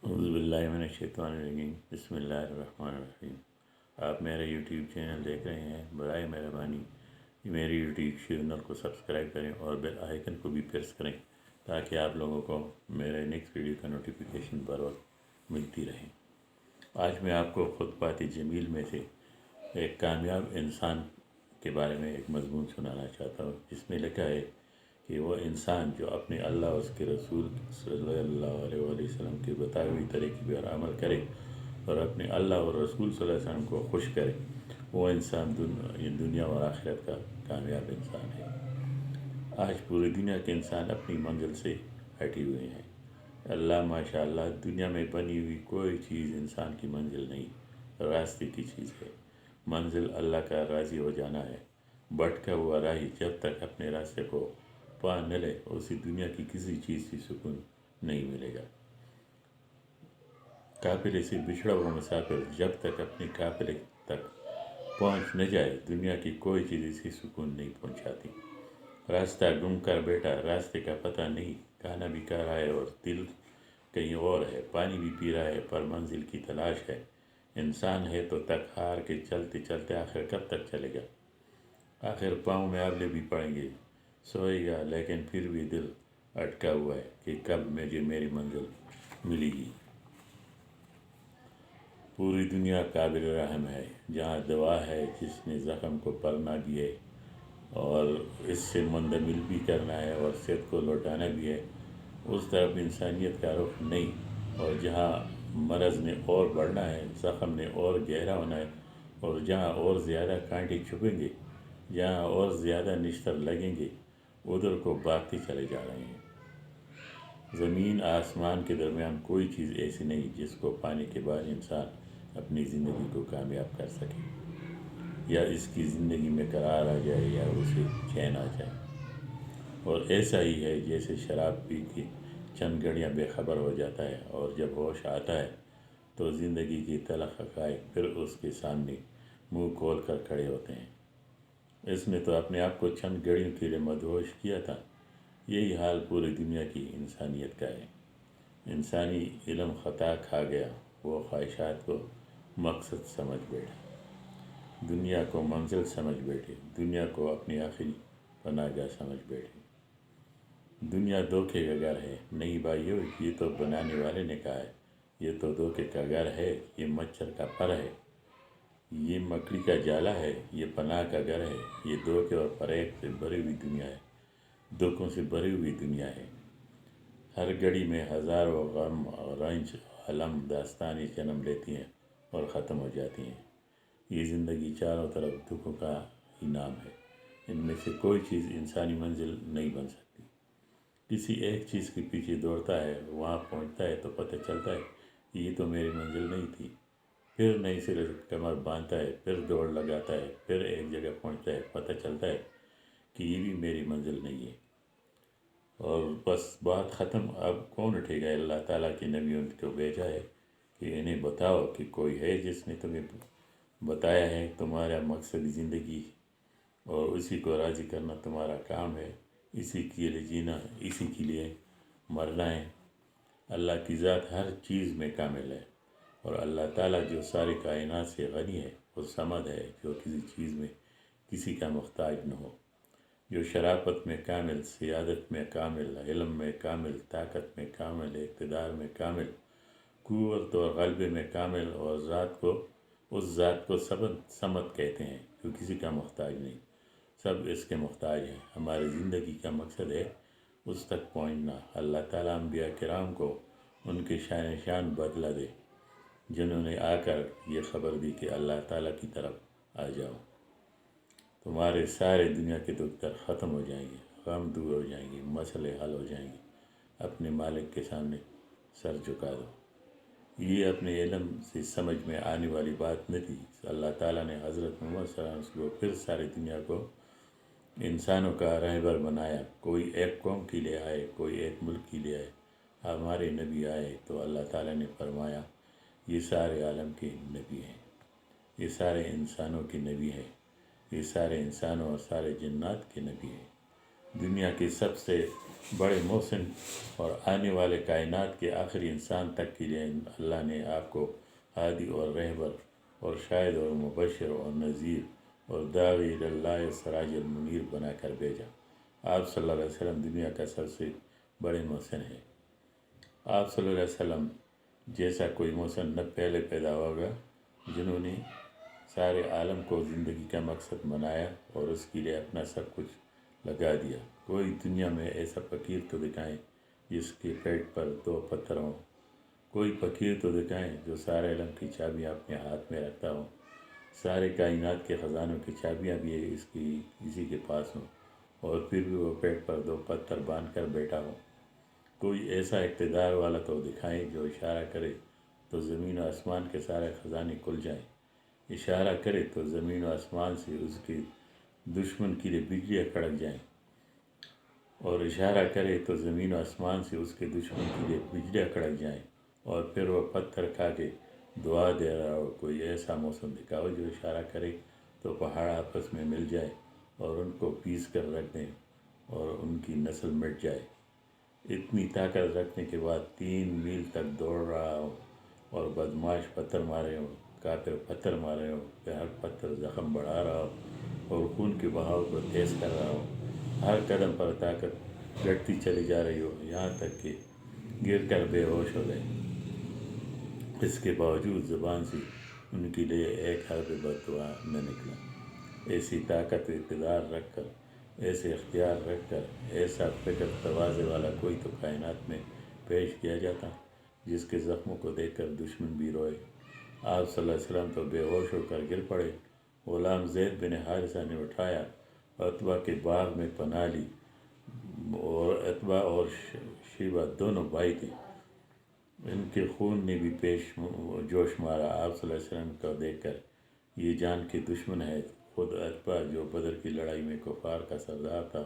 اعوذ باللہ من الشیطان الرجیم بسم اللہ الرحمن الرحیم۔ آپ میرا یوٹیوب چینل دیکھ رہے ہیں، برائے مہربانی میری یوٹیوب چینل کو سبسکرائب کریں اور بیل آئیکن کو بھی پریس کریں تاکہ آپ لوگوں کو میرے نیکسٹ ویڈیو کا نوٹیفیکیشن بر وقت ملتی رہے۔ آج میں آپ کو خطبات جمیل میں سے ایک کامیاب انسان کے بارے میں ایک مضمون سنانا چاہتا ہوں، جس میں لکھا ہے کہ وہ انسان جو اپنے اللہ اور اس کے رسول صلی اللہ علیہ وسلم کے بتائے ہوئی طریقے پر عمل کرے اور اپنے اللہ اور رسول صلی اللہ علیہ وسلم کو خوش کرے، وہ انسان دنیا اور آخرت کا کامیاب انسان ہے۔ آج پوری دنیا کے انسان اپنی منزل سے ہٹے ہوئے ہیں۔ اللہ ماشاء اللہ دنیا میں بنی ہوئی کوئی چیز انسان کی منزل نہیں، راستے کی چیز ہے۔ منزل اللہ کا راضی ہو جانا ہے۔ بھٹکا ہوا راہی جب تک اپنے راستے کو پا نہ لے، اسے دنیا کی کسی چیز کی سکون نہیں ملے گا۔ قافلے سے بچھڑا ہوا مسافر جب تک اپنے قافلے تک پہنچ نہ جائے، دنیا کی کوئی چیز اسے سکون نہیں پہنچاتی۔ راستہ گم کر بیٹھا، راستے کا پتہ نہیں، کھانا بھی کھا رہا ہے اور دل کہیں اور ہے، پانی بھی پی رہا ہے پر منزل کی تلاش ہے۔ انسان ہے تو تک ہار کے چلتے چلتے آخر کب تک چلے گا؟ آخر پاؤں میں آبلے بھی پڑیں گے، سوئے گا، لیکن پھر بھی دل اٹکا ہوا ہے کہ کب مجھے میری منزل ملے گی۔ پوری دنیا قابل رحم ہے، جہاں دوا ہے جس نے زخم کو پرنا بھی ہے اور اس سے منتقل بھی کرنا ہے اور صحت کو لوٹانا بھی ہے، اس طرف انسانیت کا رخ نہیں۔ اور جہاں مرض نے اور بڑھنا ہے، زخم نے اور گہرا ہونا ہے، اور جہاں اور زیادہ کانٹے چھپیں گے، جہاں اور زیادہ نشتر لگیں گے، ادھر کو بھاگتے چلے جا رہے ہیں۔ زمین آسمان کے درمیان کوئی چیز ایسی نہیں جس کو پانے کے بعد انسان اپنی زندگی کو کامیاب کر سکے، یا اس کی زندگی میں قرار آ جائے یا اسے چین آ جائے۔ اور ایسا ہی ہے جیسے شراب پی کے چند گھڑیاں بے خبر ہو جاتا ہے، اور جب ہوش آتا ہے تو زندگی کی تلخ حقائق پھر اس کے سامنے منہ کھول کر کھڑے ہوتے ہیں۔ اس نے تو اپنے آپ کو چند گھڑیوں کے لیے مدہوش کیا تھا۔ یہی حال پوری دنیا کی انسانیت کا ہے۔ انسانی علم خطا کھا گیا، وہ خواہشات کو مقصد سمجھ بیٹھے، دنیا کو منزل سمجھ بیٹھے، دنیا کو اپنی آخری پناہ گاہ سمجھ بیٹھے۔ دنیا دھوکے کا گھر ہے، نہیں بھائیو، یہ تو بنانے والے نے کہا ہے، یہ تو دھوکے کا گھر ہے، یہ مچھر کا پر ہے، یہ مکڑی کا جالا ہے، یہ پناہ کا گھر ہے، یہ دھوکے اور فریب سے بھری ہوئی دنیا ہے، دھوکوں سے بھری ہوئی دنیا ہے۔ ہر گھڑی میں ہزاروں غم اور رنج علم داستانیں جنم لیتی ہیں اور ختم ہو جاتی ہیں۔ یہ زندگی چاروں طرف دکھوں کا ہی نام ہے۔ ان میں سے کوئی چیز انسانی منزل نہیں بن سکتی۔ کسی ایک چیز کے پیچھے دوڑتا ہے، وہاں پہنچتا ہے تو پتہ چلتا ہے کہ یہ تو میری منزل نہیں تھی۔ پھر نئی سرے سے کمر باندھتا ہے، پھر دوڑ لگاتا ہے، پھر ایک جگہ پہنچتا ہے، پتہ چلتا ہے کہ یہ بھی میری منزل نہیں ہے۔ اور بس بات ختم۔ اب کون اٹھے گا؟ اللہ تعالیٰ کے نبیوں کو بھیجا ہے کہ انہیں بتاؤ کہ کوئی ہے جس نے تمہیں بتایا ہے تمہارا مقصد زندگی، اور اسی کو راضی کرنا تمہارا کام ہے، اسی کے لیے جینا، اسی کے لیے مرنا ہے۔ اللہ کی ذات ہر چیز میں کامل ہے، اور اللہ تعالیٰ جو ساری کائنات سے غنی ہے، وہ صمد ہے، جو کسی چیز میں کسی کا محتاج نہ ہو، جو شرافت میں کامل، سیادت میں کامل، علم میں کامل، طاقت میں کامل، اقتدار میں کامل، قوت اور غلبے میں کامل، اور اس ذات کو صمد کہتے ہیں جو کسی کا محتاج نہیں، سب اس کے محتاج ہیں۔ ہماری زندگی کا مقصد ہے اس تک پہنچنا۔ اللہ تعالیٰ انبیاء کرام کو ان کے شان بدلہ دے، جنہوں نے آ کر یہ خبر دی کہ اللہ تعالیٰ کی طرف آ جاؤ، تمہارے سارے دنیا کے دکھ درد ختم ہو جائیں گے، غم دور ہو جائیں گے، مسئلے حل ہو جائیں گے، اپنے مالک کے سامنے سر جھکا دو۔ یہ اپنے علم سے سمجھ میں آنے والی بات نہ تھی۔ اللہ تعالیٰ نے حضرت محمد صلی اللہ علیہ وسلم کو پھر ساری دنیا کو انسانوں کا رہبر بنایا۔ کوئی ایک قوم کے لیے آئے، کوئی ایک ملک کے لیے آئے۔ ہمارے نبی آئے تو اللہ تعالیٰ نے فرمایا یہ سارے عالم کے نبی ہیں، یہ سارے انسانوں کے نبی ہیں، یہ سارے انسانوں اور سارے جنات کے نبی ہیں۔ دنیا کے سب سے بڑے محسن اور آنے والے کائنات کے آخری انسان تک کے لیے اللہ نے آپ کو ہادی اور رہبر اور شاہد اور مبشر اور نذیر اور داعی اللہ سراج المنیر بنا کر بھیجا۔ آپ صلی اللہ علیہ وسلم دنیا کا سب سے بڑے محسن ہیں۔ آپ صلی اللہ علیہ وسلم جیسا کوئی محسن نہ پہلے پیدا ہوگا، جنہوں نے سارے عالم کو زندگی کا مقصد بنایا اور اس کے لیے اپنا سب کچھ لگا دیا۔ کوئی دنیا میں ایسا فقیر تو دکھائیں جس کے پیٹ پر 2 پتھر ہوں، کوئی فقیر تو دکھائیں جو سارے علم کی چابیاں اپنے ہاتھ میں رکھتا ہو، سارے کائنات کے خزانوں کی چابیاں بھی اسی کے پاس ہوں، اور پھر بھی وہ پیٹ پر 2 پتھر باندھ کر بیٹھا ہو۔ کوئی ایسا اقتدار والا تو دکھائیں جو اشارہ کرے تو زمین و آسمان کے سارے خزانے کھل جائیں، اشارہ کرے تو زمین و آسمان سے اس کے دشمن کے لیے بجلیاں کڑک جائیں، اور اشارہ کرے تو زمین و آسمان سے اس کے دشمن کے لیے بجلیاں کڑک جائیں، اور پھر وہ پتھر کھا کے دعا دے رہا ہو۔ کوئی ایسا موسم دکھاؤ جو اشارہ کرے تو پہاڑ آپس میں مل جائے اور ان کو پیس کر رکھ دیں اور ان کی نسل مٹ جائے۔ اتنی طاقت رکھنے کے بعد 3 میل تک دوڑ رہا ہو اور بدماش پتھر مارے ہوں، کافر پتھر مارے ہوں، کہ ہر پتھر زخم بڑھا رہا ہو اور خون کے بہاؤ کو تیز کر رہا ہو، ہر قدم پر طاقت گھٹتی چلی جا رہی ہو، یہاں تک کہ گر کر بے ہوش ہو گئے۔ اس کے باوجود زبان سے ان کے لیے ایک حرف بد دعا نہ نکلا۔ ایسی طاقت و اقتدار رکھ کر، ایسے اختیار رکھ کر، ایسا فکر تواضع والا کوئی تو کائنات میں پیش کیا جاتا جس کے زخموں کو دیکھ کر دشمن بھی روئے۔ آپ صلی اللہ علیہ وسلم تو بے ہوش ہو کر گر پڑے۔ غلام زید بن حارثہ نے اٹھایا، عتبہ کے باغ میں پناہ لی، اور عتبہ اور شیبہ دونوں بھائی تھے، ان کے خون نے بھی جوش مارا۔ آپ صلی اللہ علیہ وسلم کو دیکھ کر یہ جان کے دشمن ہے۔ خود عتبہ جو بدر کی لڑائی میں کفار کا سردار تھا،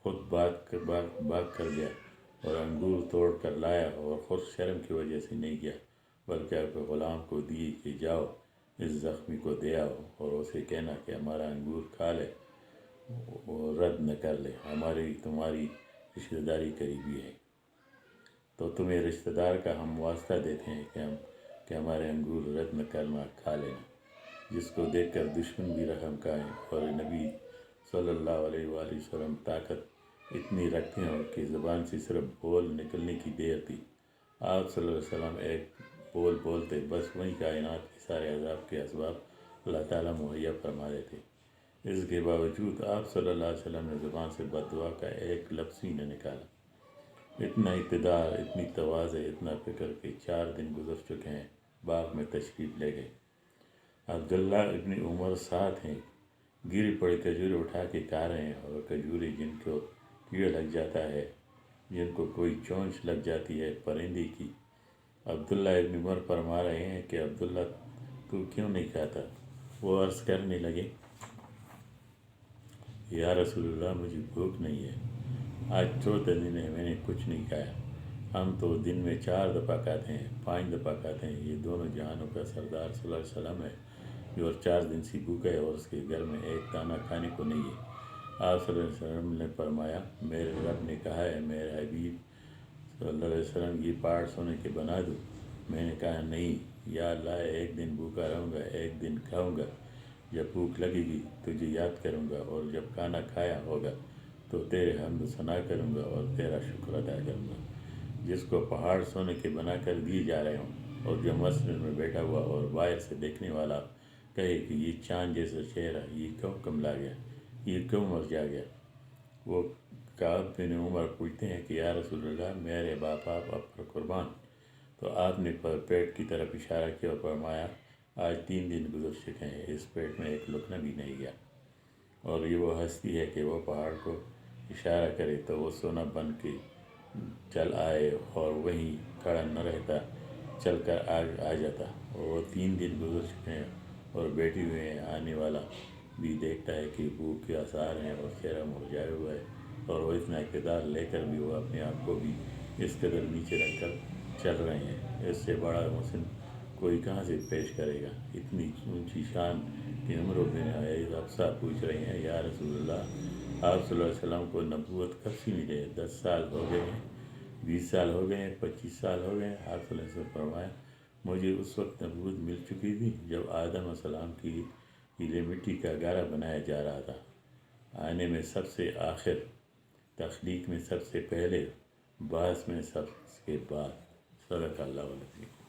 خود بھاگ کر گیا اور انگور توڑ کر لایا، اور خود شرم کی وجہ سے نہیں گیا بلکہ اپنے غلام کو دی کہ جاؤ اس زخمی کو دے آؤ اور اسے کہنا کہ ہمارا انگور کھا لے، وہ رد نہ کر لے، ہماری تمہاری رشتہ داری قریبی ہے، تو تمہیں رشتہ دار کا ہم واسطہ دیتے ہیں کہ ہمارے انگور رد نہ کرنا، کھا لینا۔ جس کو دیکھ کر دشمن بھی رحم کھائیں، اور نبی صلی اللہ علیہ وآلہ وسلم طاقت اتنی رکھتے ہیں کہ زبان سے صرف بول نکلنے کی دیر تھی، آپ صلی اللہ علیہ وسلم ایک بول بولتے بس وہیں کائنات کے سارے عذاب کے اسباب اللہ تعالیٰ مہیا فرما دیتے۔ اس کے باوجود آپ صلی اللہ علیہ وسلم نے زبان سے بد دعا کا ایک لفظ بھی نہ نکالا۔ اتنا اقتدار، اتنی تواضع، اتنا فکر کہ 4 دن گزر چکے ہیں، باغ میں تشریف لے گئے۔ عبداللہ ابن عمر ساتھ ہیں، گری پڑی کھجوریں اٹھا کے کھا رہے ہیں، اور کھجوریں جن کو کیڑا لگ جاتا ہے، جن کو کوئی چونچ لگ جاتی ہے پرندے کی، عبداللہ ابن عمر فرما رہے ہیں کہ عبداللہ تو کیوں نہیں کھاتا؟ وہ عرض کرنے لگے، یا رسول اللہ مجھے بھوک نہیں ہے، آج 14 دن ہے میں نے کچھ نہیں کھایا۔ ہم تو دن میں 4 دفعہ کھاتے ہیں، 5 دفعہ کھاتے ہیں، یہ دونوں جہانوں کا سردار صلی اللہ علیہ وسلم ہے جو 4 دن سے بھوکا ہے اور اس کے گھر میں ایک دانہ کھانے کو نہیں ہے۔ آپ صلی اللہ علیہ وسلم نے فرمایا، میرے رب نے کہا ہے میرے حبیب صلی اللہ علیہ وسلم یہ پہاڑ سونے کے بنا دوں؟ میں نے کہا نہیں، یا اللہ ایک دن بھوکا رہوں گا، ایک دن کھاؤں گا، جب بھوک لگے گی تجھے یاد کروں گا، اور جب کھانا کھایا ہوگا تو تیرے حمد و ثنا کروں گا اور تیرا شکر ادا کروں گا۔ جس کو پہاڑ سونے کے بنا کر دیے جا رہے ہوں، اور جو مسجد میں بیٹھا ہوا اور باہر سے دیکھنے والا کہے کہ یہ چاند جیسا چہرہ، یہ کیوں کملا گیا، یہ کیوں مرجھا گیا؟ وہ کعب بن عمر پوچھتے ہیں کہ یا رسول اللہ میرے باپ آپ پر قربان۔ تو آپ نے پیٹ کی طرف اشارہ کیا اور فرمایا، آج 3 دن گزر چکے ہیں، اس پیٹ میں ایک لقمہ بھی نہیں گیا، اور یہ وہ ہستی ہے کہ وہ پہاڑ کو اشارہ کرے تو وہ سونا بن کے چل آئے اور وہیں کھڑا نہ رہتا، چل کر آ جاتا، اور وہ 3 دن گزر چکے ہیں اور بیٹھے ہوئے ہیں، آنے والا بھی دیکھتا ہے کہ بھوک کے آثار ہیں اور چہرہ مرجھایا ہوا ہے، اور وہ اتنا اقتدار لے کر بھی وہ اپنے آپ کو بھی اس قدر نیچے رکھ کر چل رہے ہیں۔ اس سے بڑا محسن کوئی کہاں سے پیش کرے گا؟ اتنی اونچی شان کہ عمر بن حفصہ پوچھ رہے ہیں، یا رسول اللہ آپ صلی اللہ علیہ وسلم کو نبوت کب سے ملے؟ 10 سال ہو گئے ہیں، 20 سال ہو گئے ہیں، 25 سال ہو گئے ہیں۔ آپ صلی اللہ علیہ وسلم فرمایا مجھے اس وقت نبوت مل چکی تھی جب آدم علیہ السلام کی لیے مٹی کا گارا بنایا جا رہا تھا، آنے میں سب سے آخر، تخلیق میں سب سے پہلے، بعث میں سب کے بعد۔ صدق اللہ العظیم۔